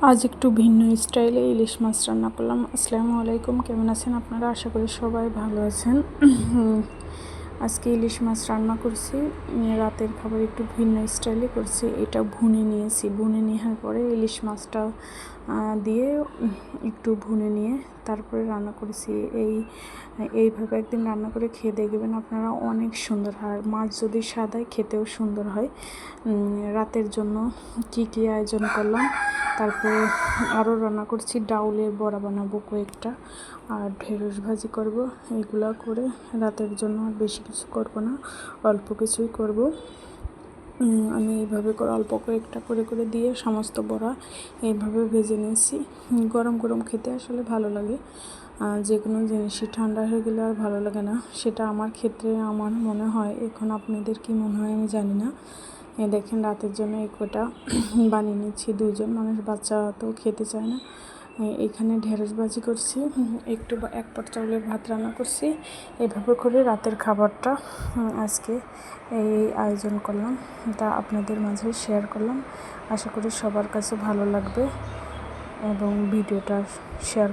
আজ একটু ভিন্ন স্টাইলে ইলিশ মাছ রান্না করলাম। আসসালামু আলাইকুম, কেমন আছেন আপনারা? আশা করি সবাই ভালো আছেন। আজকে ইলিশ মাছ রান্না করছি, রাতের খাবার একটু ভিন্ন স্টাইলে করছি। এটা ভুনে নিয়েছি, ভুনে নেওয়ার পরে ইলিশ মাছটা দিয়ে একটু ভুনে নিয়ে তারপরে রান্না করেছি। এইভাবে একদিন রান্না করে খেয়ে দেখবেন আপনারা, অনেক সুন্দর হয়। মাছ যদি সাদায় খেতেও সুন্দর হয়। রাতের জন্য কী আয়োজন করলাম, তারপরে আরও রান্না করছি। ডাউলের বড়া বানাবো কয়েকটা, আর ঢেঁড়স ভাজি করব। এইগুলা করে রাতের জন্য আর বেশি কিছু করব না, অল্প কিছুই করব। আমি এইভাবে করে অল্প কয়েকটা করে দিয়ে সমস্ত বড়া এইভাবে ভেজে নিয়েছি। গরম গরম খেতে আসলে ভালো লাগে। যে কোনো জিনিসই ঠান্ডা হয়ে গেলে আর ভালো লাগে না, সেটা আমার ক্ষেত্রে আমার মনে হয়। এখন আপনাদের কি মনে হয় আমি জানি না। দেখেন, রাতের জন্য এই কটা বানিয়ে নিচ্ছি। 2জন মানুষ, বাচ্চা তো খেতে চায় না। এখানে ঢেঁড়স ভাজি করছি, একটু 1 পট চাউলের ভাত রান্না করছি। এভাবে করে রাতের খাবারটা আজকে এই আয়োজন করলাম, তা আপনাদের মাঝে শেয়ার করলাম। আশা করি সবার কাছে ভালো লাগবে এবং ভিডিওটা শেয়ার